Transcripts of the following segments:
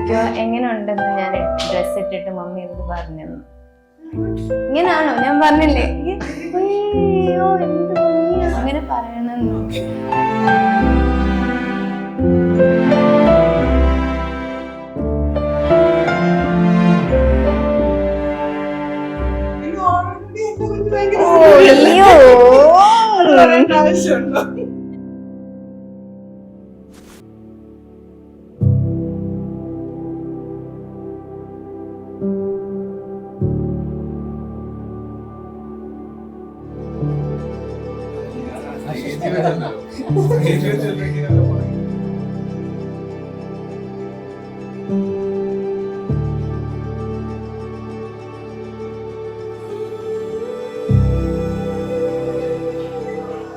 ചോദിക്കുക എങ്ങനെ ഉണ്ടെന്ന് ഞാൻ ഡ്രസ് ഇട്ടിട്ട് മമ്മി എന്ത് പറഞ്ഞു. ഇങ്ങനാണോ ഞാൻ പറഞ്ഞില്ലേ അയ്യോ എന്ത് ഭംഗിയാ അങ്ങനെ പറയണെന്ന്. അയ്യോ ആവശ്യമുണ്ടോ?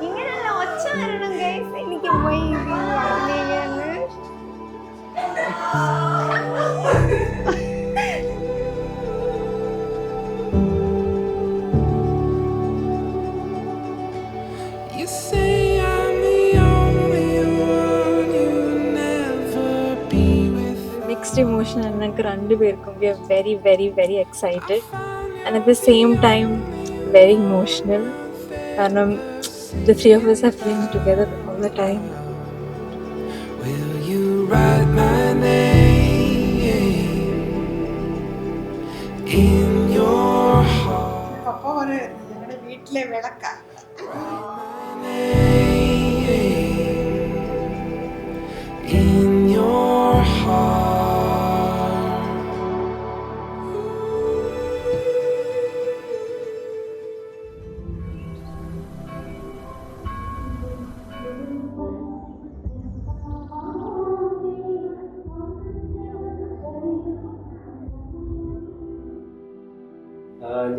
ഇങ്ങനല്ല ഒച്ച വരണം ഗൈസ്. എനിക്ക് പോയി മിക്സ്ഡ് ഇമോഷൻ ആണ് ഞങ്ങൾക്ക് രണ്ടുപേർക്കും. We are very very very excited and at the same time very emotional. കാരണം the three of us have been together all the time. Will you write my name in your heart? പപ്പ പറയും ഞങ്ങളുടെ വീട്ടിലെ വിളക്കാ. In your heart.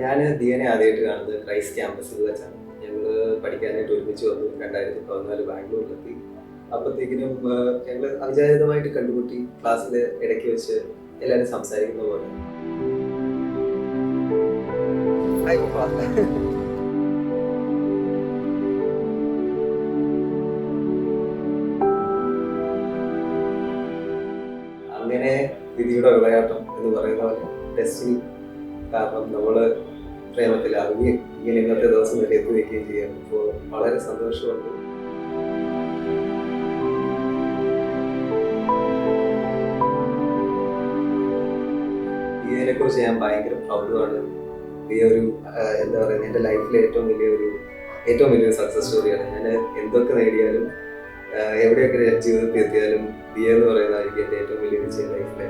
ഞാൻ ദിയനെ ആദ്യമായിട്ട് കാണുന്നത് Christ ക്യാമ്പസിൽ വെച്ചാണ്. ഞങ്ങൾ പഠിക്കാനായിട്ട് ഒരുമിച്ച് വന്നു. 2014 ബാംഗ്ലൂരിലെത്തി. അപ്പോഴത്തേക്കിനും ഞങ്ങൾ അവിചാരിതമായിട്ട് കണ്ടുമുട്ടി. ക്ലാസ്സിൽ ഇടയ്ക്ക് വെച്ച് എല്ലാവരും സംസാരിക്കുന്ന പോലെ. അങ്ങനെ വിധിയുടെ വിളയാട്ടം എന്ന് പറയുന്ന പോലെ ഡെസ്റ്റിനി. കാരണം നമ്മള് പ്രേമത്തിലാവുകയും ഇങ്ങനെ ഇന്നത്തെ ദിവസം വരെ എത്തി നിൽക്കുകയും ചെയ്യാം. ഇപ്പോൾ വളരെ സന്തോഷമുണ്ട്. ഇതിനെ കുറിച്ച് ഞാൻ ഭയങ്കര പ്രൗഡാണ്. ഈ ഒരു എന്താ പറയുക, എൻ്റെ ലൈഫിലെ ഏറ്റവും വലിയൊരു സക്സസ് സ്റ്റോറിയാണ്. ഞാൻ എന്തൊക്കെ നേടിയാലും എവിടെയൊക്കെ ജീവിതത്തിൽ എത്തിയാലും ദിയ എന്ന് പറയുന്നതായിരിക്കും എൻ്റെ ഏറ്റവും വലിയ വിജയം ലൈഫിലെ.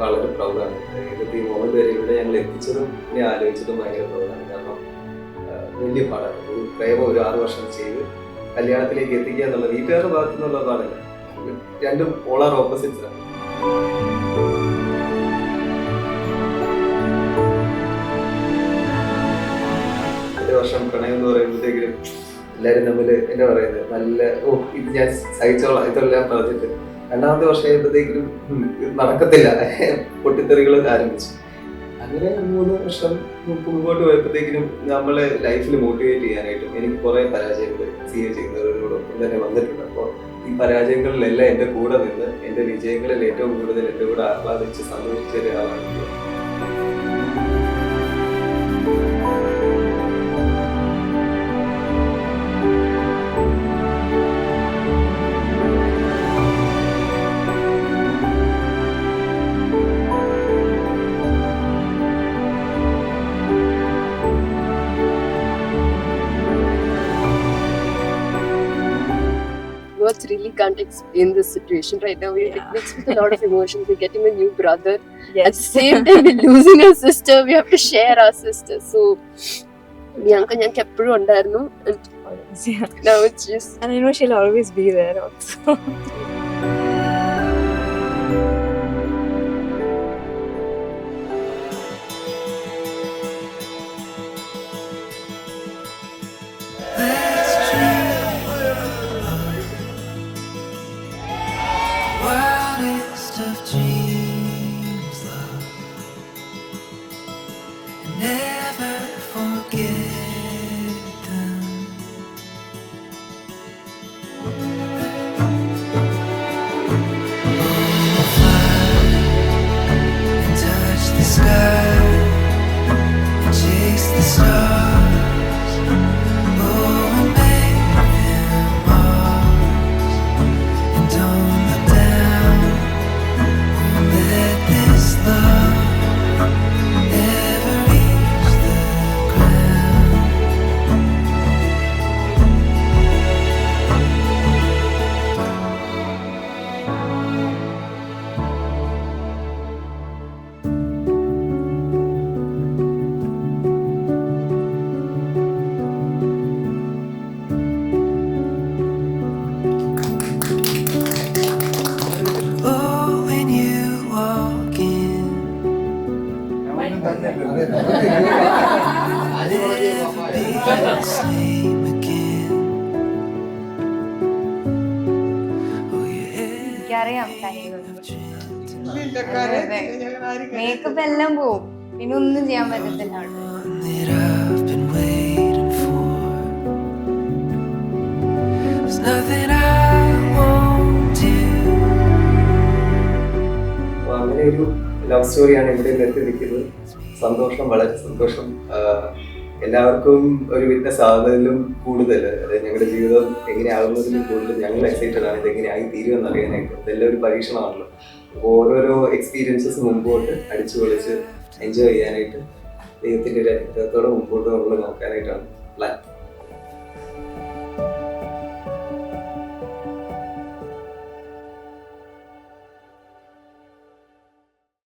വളരെ പ്രൗഡാണ്. ഈ മൊമെന്റ് വരെ ഇവിടെ ഞങ്ങൾ എത്തിച്ചതും ഇനി ആലോചിച്ചതും ഭയങ്കര പ്രൗഡാണ്. കാരണം വലിയ പാടാണ്. ഒരു പ്രേമം ഒരു 6 വർഷം ചെയ്ത് കല്യാണത്തിലേക്ക് എത്തിക്കുക എന്നുള്ള വീട്ടുകാരുടെ ഭാഗത്തു നിന്നുള്ള പാടല്ല. രണ്ടും പോളാർ ഓപ്പോസിറ്റ്സ് ആണ്. ഒരു വർഷം പ്രണയം എന്ന് പറയുമ്പോഴത്തേക്കും എല്ലാവരും തമ്മിൽ എന്താ പറയുന്നത്, നല്ല ഇത് ഞാൻ സഹിച്ചോളാം ഇതെല്ലാം പറഞ്ഞിട്ട് 2ാമത്തെ വർഷം കഴിയുമ്പോഴത്തേക്കും നടക്കത്തില്ല, പൊട്ടിത്തെറികൾ ആരംഭിച്ചു. അങ്ങനെ 3 വർഷം മുമ്പോട്ട് പോയപ്പോഴത്തേക്കിനും നമ്മളെ ലൈഫിൽ മോട്ടിവേറ്റ് ചെയ്യാനായിട്ടും എനിക്ക് കുറേ പരാജയങ്ങൾ CA ചെയ്യുന്നവരോടൊപ്പം തന്നെ വന്നിട്ടുണ്ട്. അപ്പോൾ ഈ പരാജയങ്ങളിലെല്ലാം എൻ്റെ കൂടെ നിന്ന് എൻ്റെ വിജയങ്ങളിൽ ഏറ്റവും കൂടുതൽ എൻ്റെ കൂടെ ആഹ്ലാദിച്ച് സന്തോഷിച്ച ഒരാളാണ്. Words really can't explain this situation right now. We're mixed with a lot of emotions. We're getting a new brother. Yes. At the same time, we're losing our sister. We have to share our sister. So, Bianca ഞങ്ങൾക്ക് എപ്പോഴും ഉണ്ടായിരുന്നു. Now it's just. And I know she'll always be there also. never forget them. And touch the sky and chase the stars. Oh, and make them ours. And don't look down. Won't let this love ever reach the ground. Oh, when you walk in, be the same again. Oh, എനിക്കറിയാം കാര്യങ്ങൾ വീട്ടിലൊക്കെ ഞങ്ങൾ ആരും makeup എല്ലാം പോവും പിന്നെ ഒന്നും ചെയ്യാൻ പറ്റത്തില്ല അവിടെ. one that I've been waiting for. There's nothing I won't do. അപ്പൊ അങ്ങനെ ഒരു ലവ് സ്റ്റോറിയാണ് ഇവിടെ എത്തി നിൽക്കുന്നത്. സന്തോഷം, വളരെ സന്തോഷം. എല്ലാവർക്കും ഒരു വിറ്റ്നസ് ആകുന്നതിലും കൂടുതൽ, അതായത് ഞങ്ങളുടെ ജീവിതം എങ്ങനെയാകുന്നതിലും കൂടുതൽ ഞങ്ങൾ എക്സൈറ്റഡ് ആണ് ഇത് എങ്ങനെയായി തീരുമെന്ന് അറിയാനായിട്ട്. ഇതെല്ലാം ഒരു പരീക്ഷണമാണല്ലോ. അപ്പോൾ ഓരോരോ എക്സ്പീരിയൻസസ് മുമ്പോട്ട് അടിച്ചു പൊളിച്ച് എൻജോയ് ചെയ്യാനായിട്ട് ദൈവത്തിൻ്റെ ഒരു അനുഗ്രഹത്തോടെ മുമ്പോട്ട് നമ്മൾ നോക്കാനായിട്ടാണ് പ്ലാൻ.